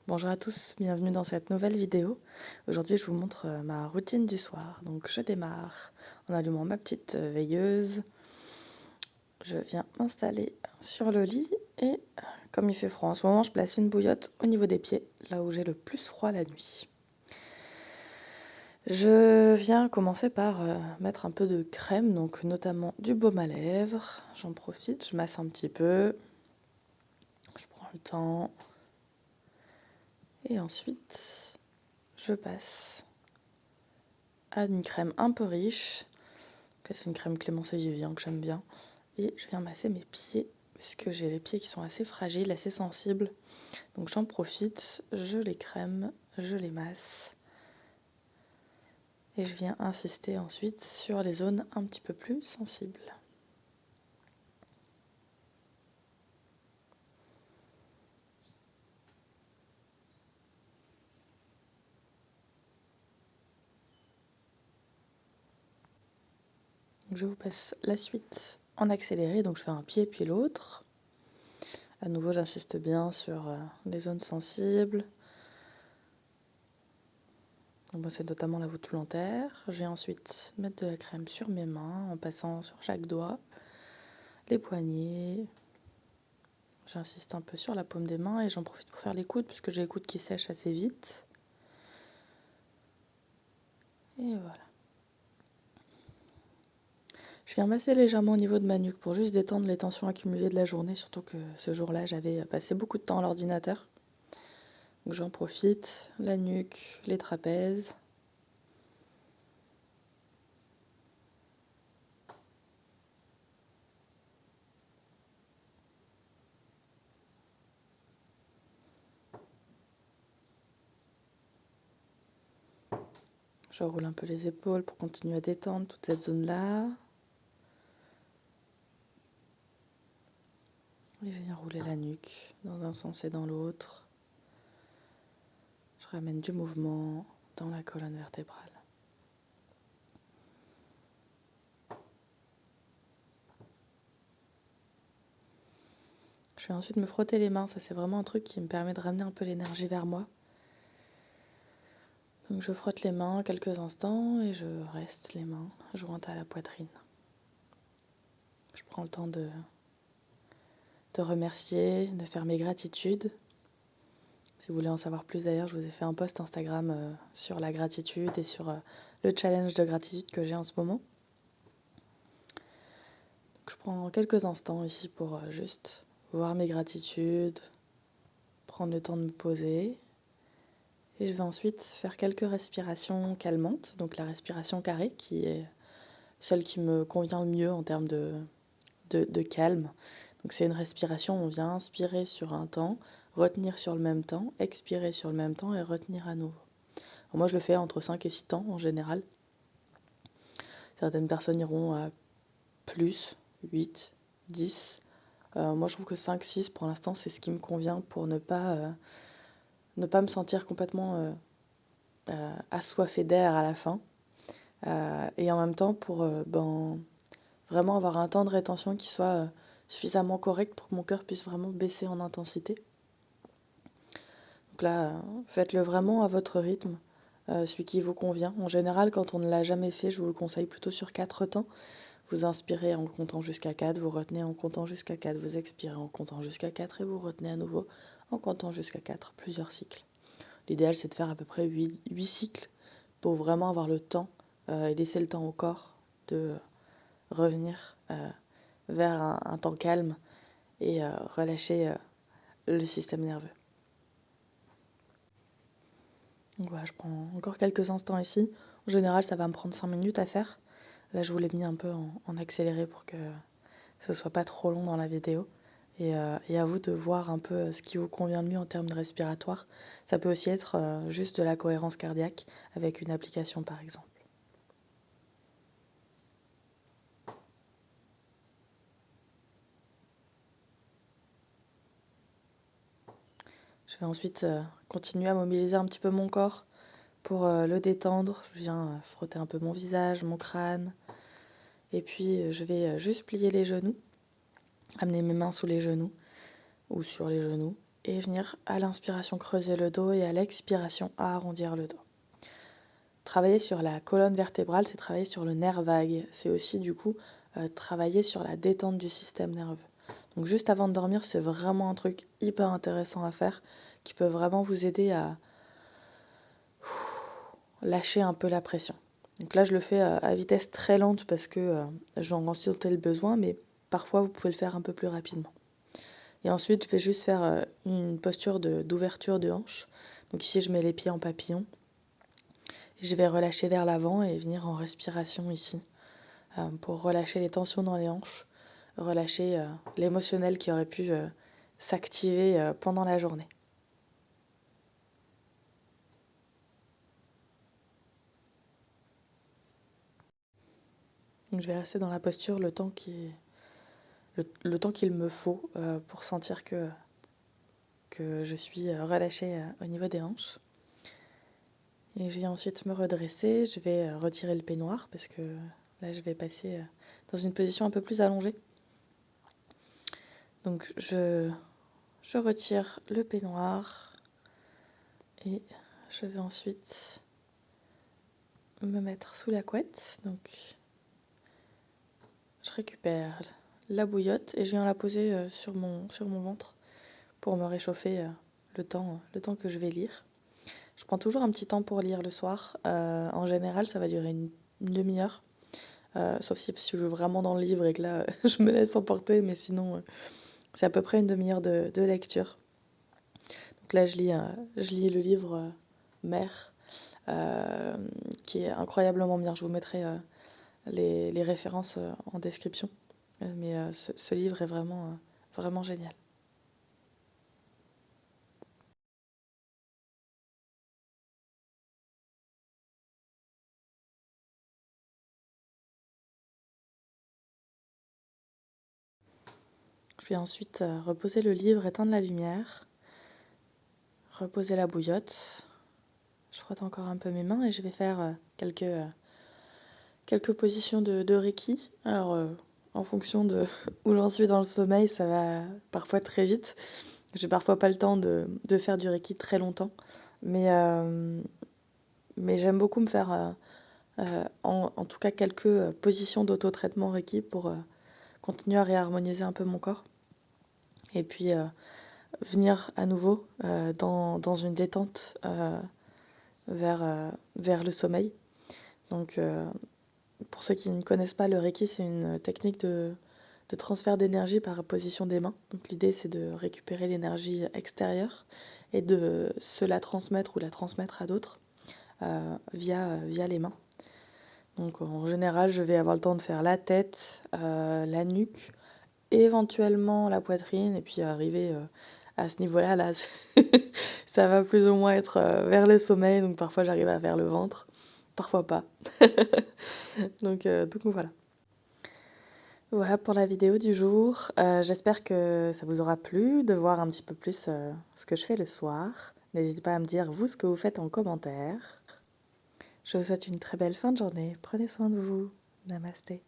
Bonjour à tous, bienvenue dans cette nouvelle vidéo. Aujourd'hui je vous montre ma routine du soir. Donc je démarre en allumant ma petite veilleuse. Je viens m'installer sur le lit et comme il fait froid en ce moment, je place une bouillotte au niveau des pieds, là où j'ai le plus froid la nuit. Je viens commencer par mettre un peu de crème, donc notamment du baume à lèvres. J'en profite, je masse un petit peu. Je prends le temps. Et ensuite, je passe à une crème un peu riche. C'est une crème Clémence et Vivien que j'aime bien. Et je viens masser mes pieds parce que j'ai les pieds qui sont assez fragiles, assez sensibles. Donc j'en profite, je les crème, je les masse. Et je viens insister ensuite sur les zones un petit peu plus sensibles. Donc je vous passe la suite en accéléré, donc je fais un pied puis l'autre. À nouveau, j'insiste bien sur les zones sensibles. Bon, c'est notamment la voûte plantaire. Je vais ensuite mettre de la crème sur mes mains en passant sur chaque doigt, les poignets. J'insiste un peu sur la paume des mains et j'en profite pour faire les coudes puisque j'ai les coudes qui sèchent assez vite. Et voilà. Je viens masser légèrement au niveau de ma nuque pour juste détendre les tensions accumulées de la journée, surtout que ce jour-là, j'avais passé beaucoup de temps à l'ordinateur. Donc j'en profite, la nuque, les trapèzes. Je roule un peu les épaules pour continuer à détendre toute cette zone-là. Et je viens rouler la nuque dans un sens et dans l'autre. Je ramène du mouvement dans la colonne vertébrale. Je vais ensuite me frotter les mains. Ça, c'est vraiment un truc qui me permet de ramener un peu l'énergie vers moi. Donc je frotte les mains quelques instants et je reste les mains jointes à la poitrine. Je prends le temps de remercier, de faire mes gratitudes. Si vous voulez en savoir plus d'ailleurs, je vous ai fait un post Instagram sur la gratitude et sur le challenge de gratitude que j'ai en ce moment. Donc je prends quelques instants ici pour juste voir mes gratitudes, prendre le temps de me poser. Et je vais ensuite faire quelques respirations calmantes, donc la respiration carrée qui est celle qui me convient le mieux en termes de calme. Donc c'est une respiration, on vient inspirer sur un temps, retenir sur le même temps, expirer sur le même temps et retenir à nouveau. Alors moi je le fais entre 5 et 6 temps en général. Certaines personnes iront à plus, 8, 10. Moi je trouve que 5, 6 pour l'instant c'est ce qui me convient pour ne pas me sentir complètement assoiffée d'air à la fin. Et en même temps pour vraiment avoir un temps de rétention qui soit suffisamment correct pour que mon cœur puisse vraiment baisser en intensité. Donc là, faites-le vraiment à votre rythme, celui qui vous convient. En général, quand on ne l'a jamais fait, je vous le conseille plutôt sur 4 temps. Vous inspirez en comptant jusqu'à 4, vous retenez en comptant jusqu'à 4, vous expirez en comptant jusqu'à 4 et vous retenez à nouveau en comptant jusqu'à 4, plusieurs cycles. L'idéal, c'est de faire à peu près 8 cycles pour vraiment avoir le temps et laisser le temps au corps de revenir vers un temps calme et relâcher le système nerveux. Donc voilà, je prends encore quelques instants ici. En général, ça va me prendre 5 minutes à faire. Là, je vous l'ai mis un peu en accéléré pour que ce soit pas trop long dans la vidéo. Et à vous de voir un peu ce qui vous convient le mieux en termes de respiratoire. Ça peut aussi être juste de la cohérence cardiaque avec une application par exemple. Je vais ensuite continuer à mobiliser un petit peu mon corps pour le détendre. Je viens frotter un peu mon visage, mon crâne. Et puis je vais juste plier les genoux, amener mes mains sous les genoux ou sur les genoux et venir à l'inspiration creuser le dos et à l'expiration arrondir le dos. Travailler sur la colonne vertébrale, c'est travailler sur le nerf vague. C'est aussi du coup travailler sur la détente du système nerveux. Donc juste avant de dormir, c'est vraiment un truc hyper intéressant à faire qui peut vraiment vous aider à lâcher un peu la pression. Donc là, je le fais à vitesse très lente parce que j'en ressentais le besoin, mais parfois vous pouvez le faire un peu plus rapidement. Et ensuite, je vais juste faire une posture d'ouverture de hanche. Donc ici, je mets les pieds en papillon. Et je vais relâcher vers l'avant et venir en respiration ici pour relâcher les tensions dans les hanches, relâcher l'émotionnel qui aurait pu s'activer pendant la journée. Donc je vais rester dans la posture le temps le temps qu'il me faut pour sentir que je suis relâchée au niveau des hanches. Et je vais ensuite me redresser, je vais retirer le peignoir parce que là je vais passer dans une position un peu plus allongée. Donc je retire le peignoir et je vais ensuite me mettre sous la couette. Donc je récupère la bouillotte et je viens la poser sur mon ventre pour me réchauffer le temps que je vais lire. Je prends toujours un petit temps pour lire le soir. En général, ça va durer une demi-heure. Sauf si je suis vraiment dans le livre et que là, je me laisse emporter. Mais sinon, c'est à peu près une demi-heure de lecture. Donc là, je lis le livre Mère, qui est incroyablement bien. Je vous mettrai les références en description. Mais ce livre est vraiment, vraiment génial. Je vais ensuite reposer le livre, éteindre la lumière, reposer la bouillotte. Je frotte encore un peu mes mains et je vais faire quelques positions de Reiki. Alors, en fonction de où j'en suis dans le sommeil, ça va parfois très vite. J'ai parfois pas le temps de faire du Reiki très longtemps. Mais j'aime beaucoup me faire, en tout cas, quelques positions d'auto-traitement Reiki pour continuer à réharmoniser un peu mon corps. Et puis, venir à nouveau dans une détente vers le sommeil. Donc, pour ceux qui ne connaissent pas, le Reiki, c'est une technique de transfert d'énergie par position des mains. Donc l'idée, c'est de récupérer l'énergie extérieure et de se la transmettre ou la transmettre à d'autres via les mains. Donc en général, je vais avoir le temps de faire la tête, la nuque, éventuellement la poitrine, et puis arriver à ce niveau-là, là, ça va plus ou moins être vers le sommeil. Donc parfois, j'arrive à faire le ventre, parfois pas. Donc voilà. Voilà pour la vidéo du jour. J'espère que ça vous aura plu de voir un petit peu plus ce que je fais le soir. N'hésitez pas à me dire vous ce que vous faites en commentaire. Je vous souhaite une très belle fin de journée. Prenez soin de vous. Namasté.